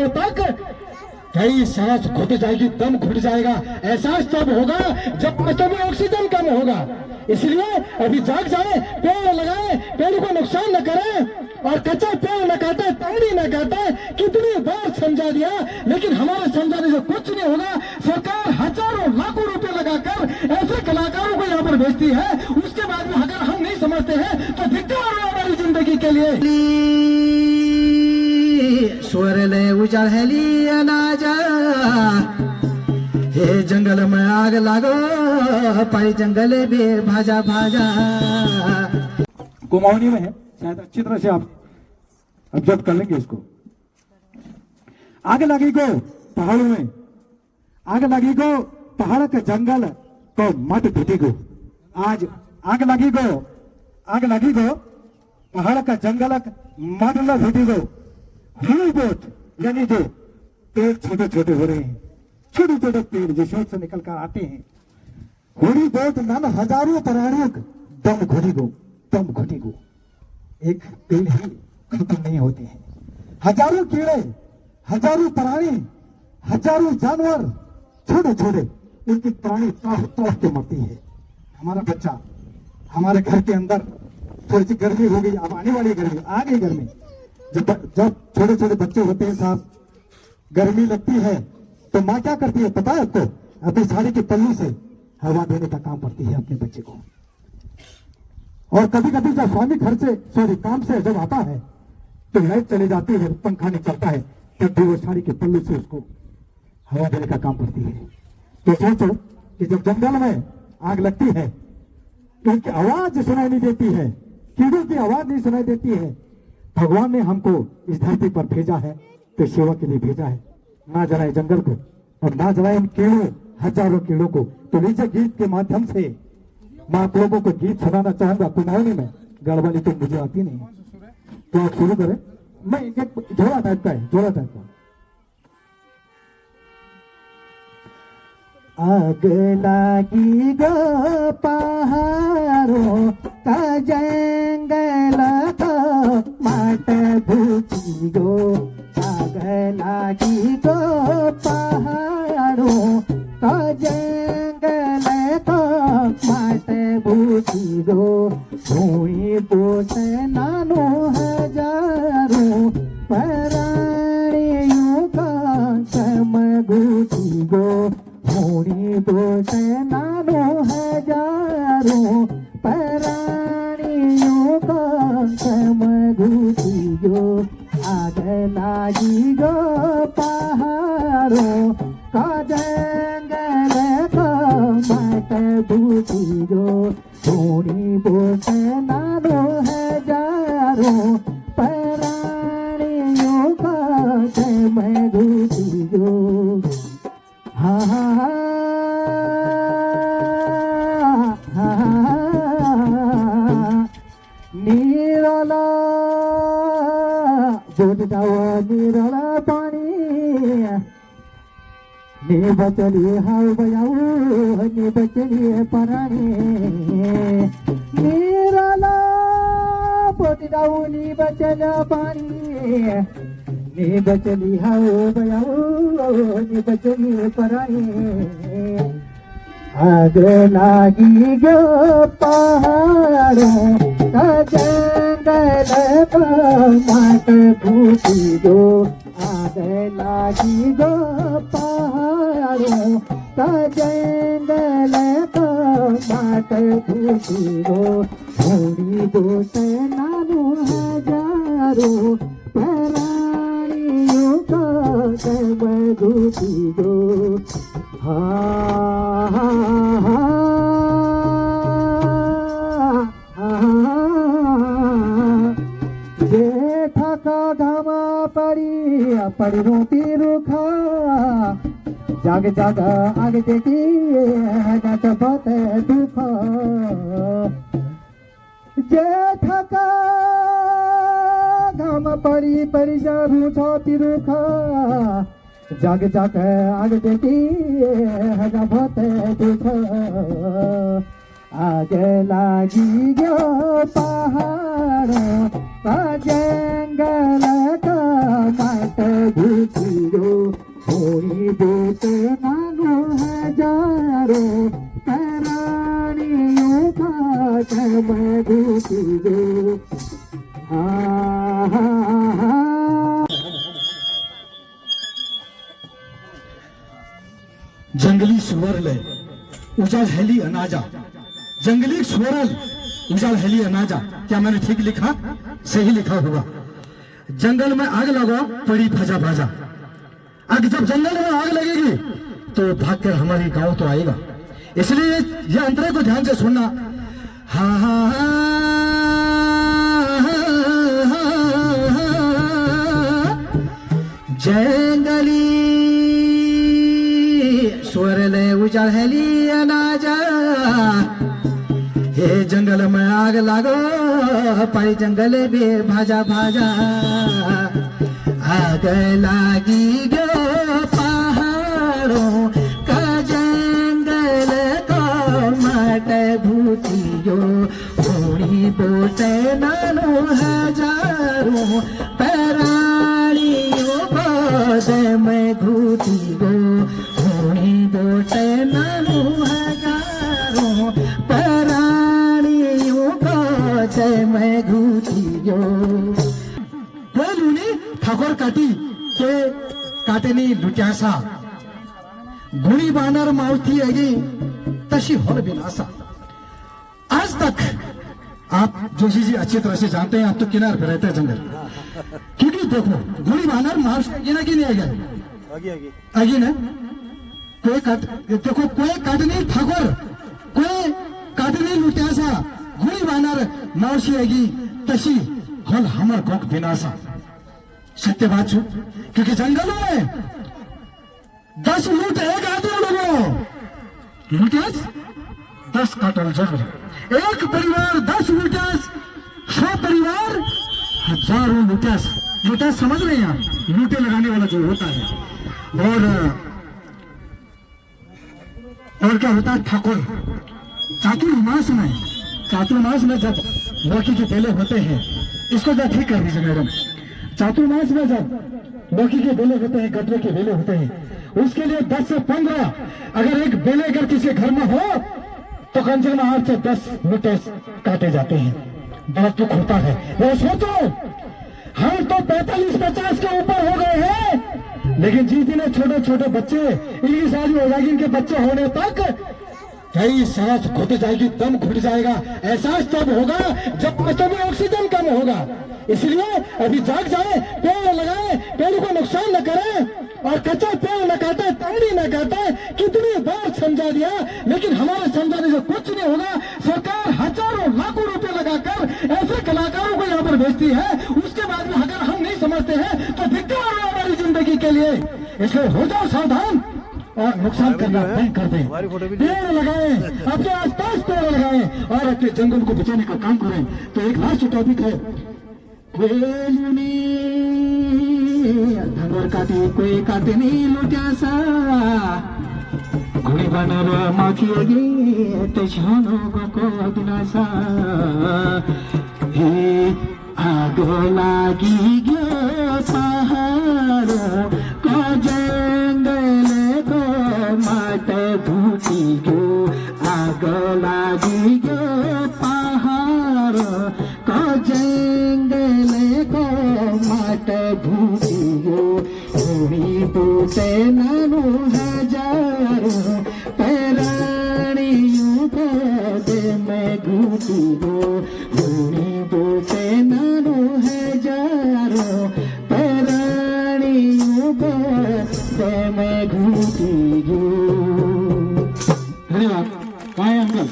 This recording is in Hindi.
देर तक कई सांस घुट जाएगी, दम घुट जाएगा। एहसास तब होगा जब मस्तों में ऑक्सीजन कम होगा। इसलिए अभी जाग जाए, पेड़ लगाए, पेड़ को नुकसान न करें और कच्चा पेड़ न काटे, पेड़ न काटे। कितनी बार समझा दिया, लेकिन हमारे समझाने से कुछ नहीं होगा। सरकार हजारों लाखों रुपए लगाकर ऐसे कलाकारों को यहाँ पर भेजती है, उसके बाद में अगर हम नहीं समझते हैं तो धिक्कार है हमारी जिंदगी के लिए। स्वरले उजाड़ली अनाज, हे जंगल में आग लागो, पाई जंगल में भाजा भाजा। कुमाऊनी में है, शायद अच्छी तरह से आप ऑब्जर्व कर लेंगे इसको। आग लगी को पहाड़ों में, आग लगी को पहाड़ के जंगल को मत ढूंढी को। आज आग लगी को पहाड़ का जंगल मत न ढूंढी को। हुई बोट यानी जो पेड़ छोटे छोटे हो रहे हैं, छोटे छोटे पेड़ जो शोध से निकल कर आते हैं, हुई बोट नन हजारों प्राणियों दम घुटी को एक पेड़ ही खत्म नहीं होते हैं। हजारों कीड़े, हजारों प्राणी, हजारों जानवर छोटे छोटे उनकी प्राणी तड़प के मरती है। हमारा बच्चा हमारे घर के अंदर, थोड़ी सी गर्मी हो गई, अब आने वाली गर्मी, आ गई गर्मी। जब छोटे छोटे बच्चे होते हैं साहब, गर्मी लगती है तो माँ क्या करती है पता है आपको? अपनी साड़ी के पल्लू से हवा देने का काम करती है अपने बच्चे को। और कभी कभी जब स्वामी घर से काम से जब आता है तो लाइट चली जाती है, पंखा नहीं चलता है, तब भी वो साड़ी के पल्लू से उसको हवा देने का काम करती है। तो सोचो कि जब जंगल में आग लगती है तो उनकी आवाज सुनाई नहीं देती है, कीड़ों की आवाज नहीं सुनाई देती है। भगवान ने हमको इस धरती पर भेजा है तो सेवा के लिए भेजा है, ना जलाए जंगल को और ना जलाए इन कीड़ों, हजारों कीड़ों को। तो नीचे गीत के माध्यम से मैं आप लोगों को गीत सुनाना चाहूंगा। कुमाऊनी में गड़बड़ी तो मुझे आती नहीं, तो आप शुरू करें। मैं एक झोला टाइप का है, झोला टाइप का। आग लागी गो पहाड़ों का जंगल को माट भूची गो। आग लागी गो पहाड़ों का जंगल को माट भूची गो। भूमि बोस नानो हजारों प्राणियों का सम घूची गो। भूमि बोस नानो हजारों प्राणियों का सम घूची गो। आग लागी गो पहाड़ों का जंगल को माट भूची गो। भूमि बोस नानो हजारों प्राणियों का सम घूची गो। हा हा हा निराला बोट जाओ निराला पानी, ने बचली हाव बजाऊ, ने बचली परानी। निराला बोट जाओ नी बचल पानी, ने बचली हाव बजाऊ, ने बचली परानी। आग लागी गो पहाड़ों का जंगल को माट भूची गो। आग लागी गो पहाड़ों का जंगल को माट भूची गो। भूमि बोस नानो हजारों प्राणियों का सम घूची गो। हा हा हा जेठा का घामा पड़ी रोटी रूखा। जाग जाग आग देखी नच बहुत दुख। जेठा का घाम पड़ी जा रूछा रूखा। जाग जाग आग देखी हजा बहुत दुख। आग लागी गो पहाड़ों का जंगल को माट માટે ભૂખ્યો હોળી બોતે નાનો હજારો પરાણીઓ માટે મેં ભૂખ્યો जंगली स्वरल उजाड़ हेली अनाजा, जंगली स्वरल उजाड़ हेली अनाजा। क्या मैंने ठीक लिखा? सही लिखा हुआ। जंगल में आग लगा पड़ी भजा भाजा। आग जब जंगल में आग लगेगी तो भागकर हमारी गांव तो आएगा। इसलिए ये अंतरे को ध्यान से सुनना। हा हा जंगली स्वरल उजाड़ हेली अनाजा। हे जंगल में आग लागो पड़ी जंगल बे भाजा भाजा। आग लागी गो पहाड़ों का जंगल को माटे भूतियो होड़ी बोटे नानो हजारों पराणियों गोद में घूटी गो होड़ी बोटे नानो हजारों पराणियों गोद में घूटी गो। कोयलूनी ठाकुर काटी के काटेनी लुट्यासा गुणी बानर मावती अगी तशी होल बिनासा। आज तक आप जोशी जी अच्छी तरह से जानते हैं, आप तो किनारे पे रहते हैं जंगल। क्योंकि देखो गुणी बानर मार ना कि नहीं आगे आगे ना कोई काट देखो कोई काटनी ठाकुर कोई काटनी लुट्यासा गुणी बानर मावशी अगी तशी होल हमर गोक बिनासा। सत्य बात छू क्योंकि जंगलों में 10 लूट एक आदमी लोगों लुटियास 10 काटल जरूर। एक परिवार 10 लुटियास 100 परिवार हजारों लुटियास। लुटियास समझ रहे हैं आप? लूटे लगाने वाला जो होता है। और क्या होता है ठाकुर चातुर्मास में जब लौकी के बेले होते हैं, इसको जब ठीक कर दीजिए मैडम। चातुर्मास में जब लौकी के बेले होते हैं, गटरे के बेले होते हैं, उसके लिए 10 से 15 अगर एक बेले अगर किसी घर में हो तो कम से कम 8 से 10 लुटेस काटे जाते हैं। बहुत दुख होता है। वो सोचो हम तो 45-50 के ऊपर हो गए हैं, लेकिन जिस दिन छोटे छोटे बच्चे इनकी शादी हो जाएगी, इनके बच्चे होने तक कई सांस घुट जाएगी, दम घुट जाएगा। एहसास तब होगा जब बच्चों में ऑक्सीजन कम होगा। इसलिए अभी जाग जाए, पेड़ लगाए, पेड़ को नुकसान न करें और कच्चा पेड़ न काटे, टहनी न काटे। कितनी बार समझा दिया लेकिन हमारे समझाने से कुछ नहीं होगा। सरकार हजारों लाखों रुपए लगाकर ऐसे कलाकारों को यहाँ पर भेजती है, उसके बाद में अगर हम नहीं समझते हैं तो धिक्कार है हमारी जिंदगी के लिए। इसलिए हो जाओ सावधान और नुकसान करना बंद कर दें। पेड़ लगाएं, अपने आसपास पेड़ लगाएं और अपने जंगल को बचाने का काम करें। तो एक लास्ट टॉपिक है ढंगर काटी कोई काटनी लुट्यासा घोड़ी बानर माखिएगी तेछानो को बिनासा। हे आग लागी गयो पहाड़ों को जंगल को माटे भूटी गयो। आग लागी गयो पहाड़ों को जंगल को माटे भूटी गयो। होड़ी बोटे नानो हजारों पराणियों को दे में घूटी गयो। होड़ी बोटे नानो हजारों पराणियों को दे में घूटी गयो। धन्यवाद। काय अंकल।